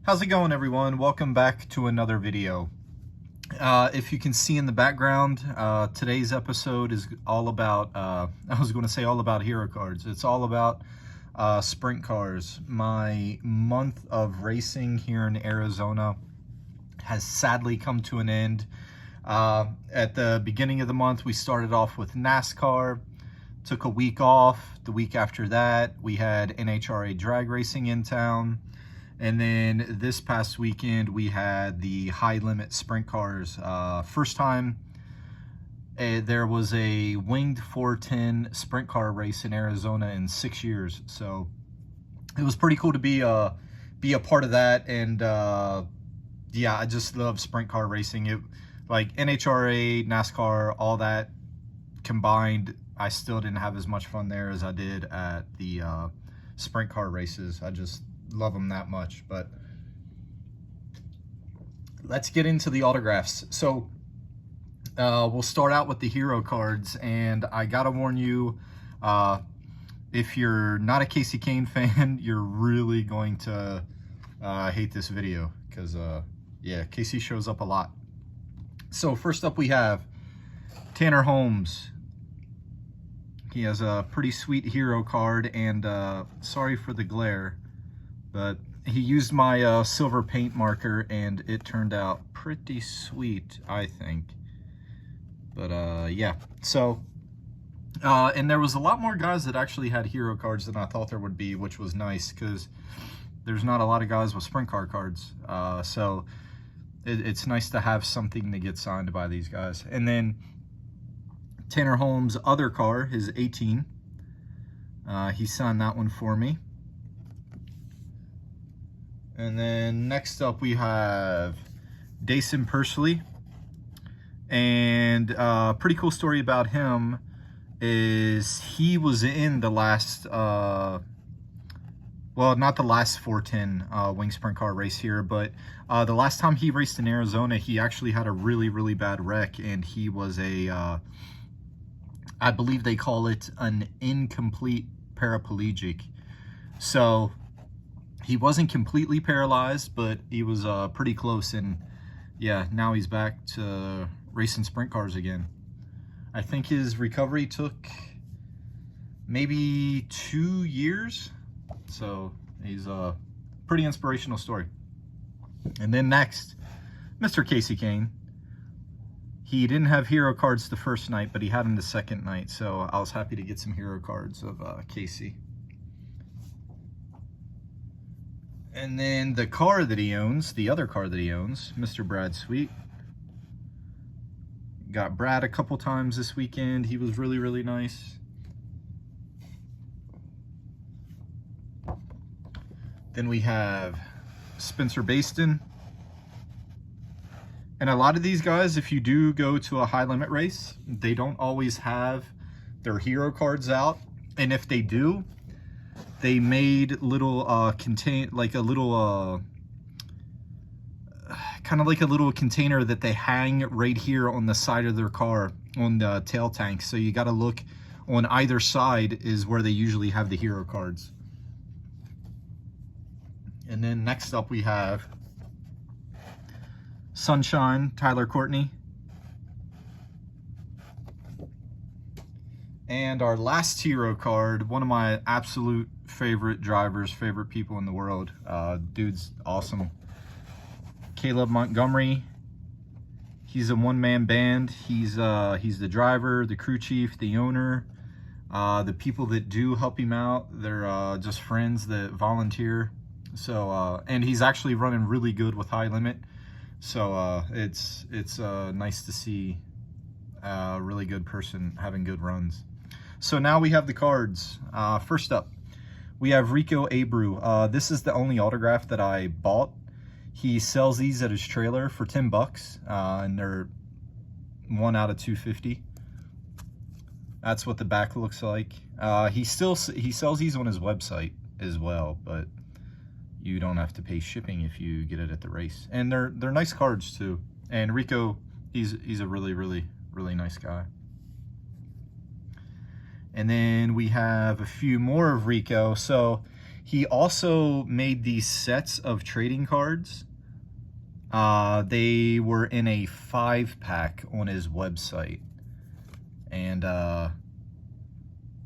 How's it going, everyone? Welcome back to another video. If you can see in the background, today's episode is all about, I was going to say all about hero cards. It's all about sprint cars. My month of racing here in Arizona has sadly come to an end. At the beginning of the month, we started off with NASCAR, took a week off. The week after that, we had NHRA drag racing in town. And then this past weekend, we had the high limit sprint cars. First time there was a winged 410 sprint car race in Arizona in 6 years. So it was pretty cool to be a part of that. And yeah, I just love sprint car racing. It like NHRA, NASCAR, all that combined, I still didn't have as much fun there as I did at the sprint car races. I just love them that much. But let's get into the autographs. So we'll start out with the hero cards, and I gotta warn you, if you're not a Kasey Kahne fan, you're really going to hate this video, because yeah, Kasey shows up a lot. So first up we have Tanner Holmes. He has a pretty sweet hero card, and sorry for the glare, but he used my silver paint marker and it turned out pretty sweet, I think. But yeah, so and there was a lot more guys that actually had hero cards than I thought there would be, which was nice, because there's not a lot of guys with sprint car cards. So it's nice to have something to get signed by these guys. And then Tanner Holmes' other car, his 18, he signed that one for me. And then next up we have Dason Pursley. And pretty cool story about him is he was in the last, well, not the last 410 wing sprint car race here, but the last time he raced in Arizona, he actually had a really bad wreck, and he was a, I believe they call it an incomplete paraplegic. So he wasn't completely paralyzed, but he was pretty close. And yeah, now he's back to racing sprint cars again. I think his recovery took maybe 2 years. So he's a pretty inspirational story. And then next, Mr. Kasey Kahne. He didn't have hero cards the first night, but he had them the second night. So I was happy to get some hero cards of Kasey. And then the car that he owns, the other car that he owns, Mr. Brad Sweet. Got Brad a couple times this weekend. He was really nice. Then we have Spencer Bayston. And a lot of these guys, if you do go to a high limit race, they don't always have their hero cards out. And if they do, they made little kind of like a little container that they hang right here on the side of their car on the tail tank. So you got to look on either side is where they usually have the hero cards. And then next up we have Sunshine, Tyler Courtney. And our last hero card, one of my absolute favorite drivers, favorite people in the world. Dude's awesome. Caleb Montgomery. He's a one-man band. He's the driver, the crew chief, the owner. The people that do help him out, they're just friends that volunteer. So and he's actually running really good with high limit. So it's nice to see a really good person having good runs. So now we have the cards. First up, we have Rico Abreu. This is the only autograph that I bought. He sells these at his trailer for 10 bucks, and they're 1 out of 250. That's what the back looks like. He sells these on his website as well, but you don't have to pay shipping if you get it at the race. And they're nice cards too. And Rico, he's a really nice guy. And then we have a few more of Rico. So He also made these sets of trading cards. They were in a 5-pack on his website. And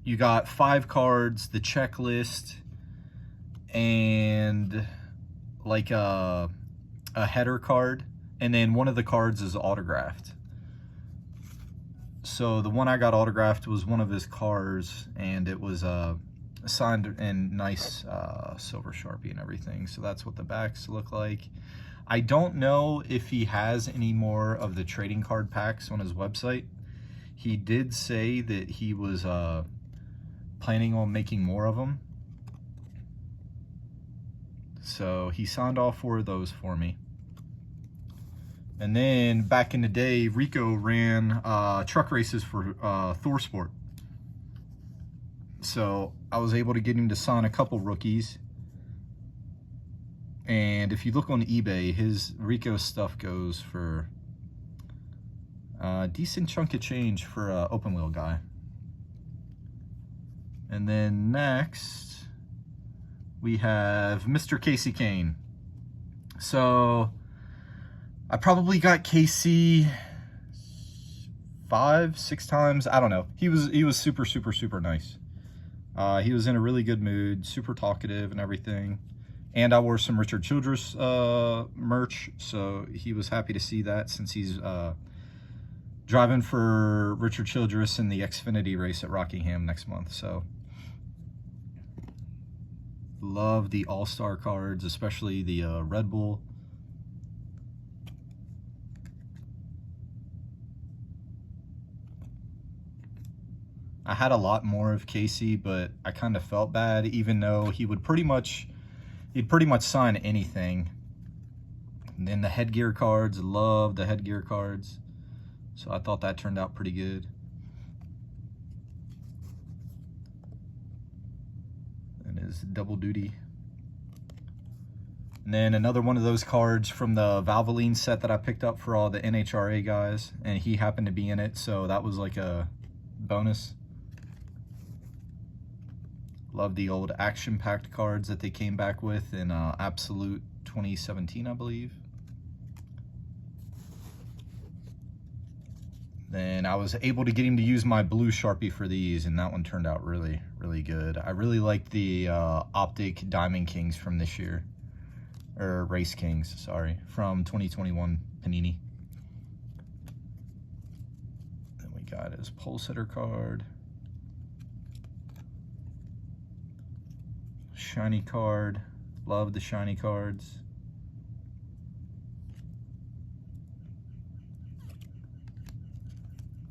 you got 5 cards, the checklist, and like a header card. And then one of the cards is autographed. So the one I got autographed was one of his cars, and it was signed in nice silver Sharpie and everything. So that's what the backs look like. I don't know if he has any more of the trading card packs on his website. He did say that he was planning on making more of them. So he signed all 4 of those for me. And then back in the day, Rico ran truck races for ThorSport. So I was able to get him to sign a couple rookies. And if you look on eBay, his Rico stuff goes for a decent chunk of change for an open wheel guy. And then next, we have Mr. Kasey Kahne. So I probably got Kasey 5-6 times. I don't know. He was super nice. He was in a really good mood, super talkative and everything. And I wore some Richard Childress merch, so he was happy to see that, since he's driving for Richard Childress in the Xfinity race at Rockingham next month. So love the All-Star cards, especially the Red Bull. I had a lot more of Kasey, but I kind of felt bad, even though he'd pretty much sign anything. And then the headgear cards, love the headgear cards. So I thought that turned out pretty good. And his double duty. And then another one of those cards from the Valvoline set that I picked up for all the NHRA guys, and he happened to be in it, so that was like a bonus. Love the old action-packed cards that they came back with in Absolute 2017, I believe. Then I was able to get him to use my blue Sharpie for these, and that one turned out really good. I really liked the Optic Diamond Kings from this year. Or Race Kings, sorry, from 2021 Panini. Then we got his pole sitter card. Shiny card. Love the shiny cards.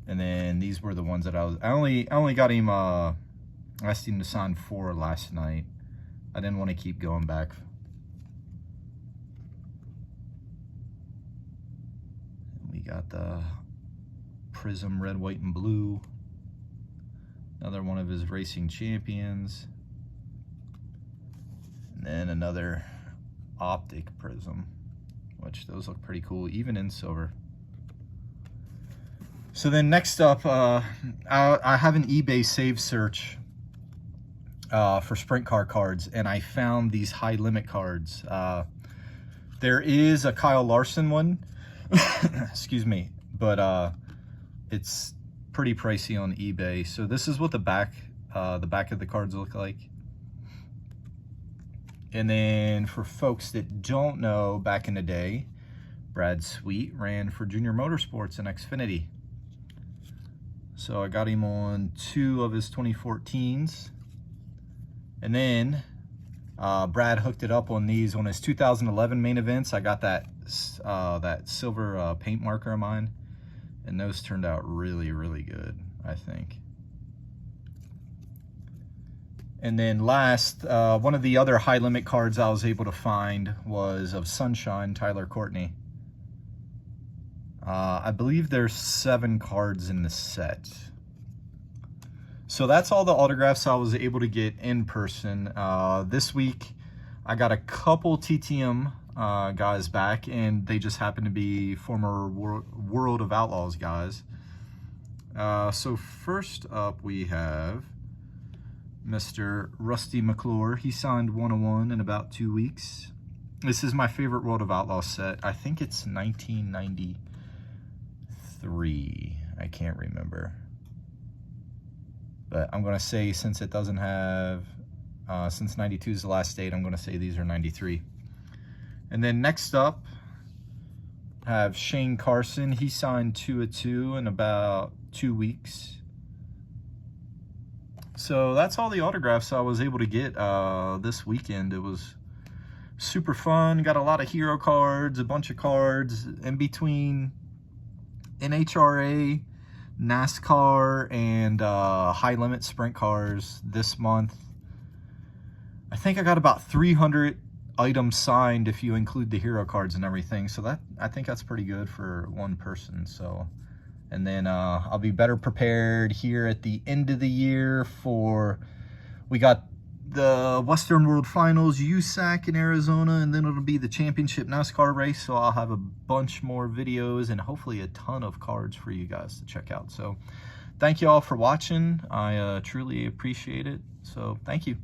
And then these were the ones that I only got him asked him to sign 4 last night. I didn't want to keep going back. And we got the Prism red, white, and blue. Another one of his Racing Champions. And then another Optic Prism, which those look pretty cool, even in silver. So then next up, I have an eBay save search for sprint car cards, and I found these high limit cards. There is a Kyle Larson one, excuse me, but it's pretty pricey on eBay. So this is what the back of the cards look like. And then for folks that don't know, back in the day, Brad Sweet ran for Junior Motorsports in Xfinity. So I got him on 2 of his 2014s. And then Brad hooked it up on these on his 2011 main events. I got that silver paint marker of mine, and those turned out really good, I think. And then last, one of the other high limit cards I was able to find was of Sunshine, Tyler Courtney. I believe there's 7 cards in the set. So that's all the autographs I was able to get in person. This week, I got a couple TTM guys back, and they just happen to be former World of Outlaws guys. So first up, we have Mr. Rusty McClure. He signed 101 in about 2 weeks. This is my favorite World of Outlaws set. I think it's 1993. I can't remember. But I'm going to say, since it doesn't have, since 92 is the last date, I'm going to say these are 93. And then next up, I have Shane Carson. He signed 2 of 2 in about 2 weeks. So that's all the autographs I was able to get this weekend. It was super fun. Got a lot of hero cards, a bunch of cards in between NHRA, NASCAR, and high limit sprint cars this month. I think I got about 300 items signed if you include the hero cards and everything. So that, I think that's pretty good for one person. So, and then I'll be better prepared here at the end of the year for, we got the Western World Finals, USAC in Arizona, and then it'll be the championship NASCAR race. So I'll have a bunch more videos and hopefully a ton of cards for you guys to check out. So thank you all for watching. I truly appreciate it. So thank you.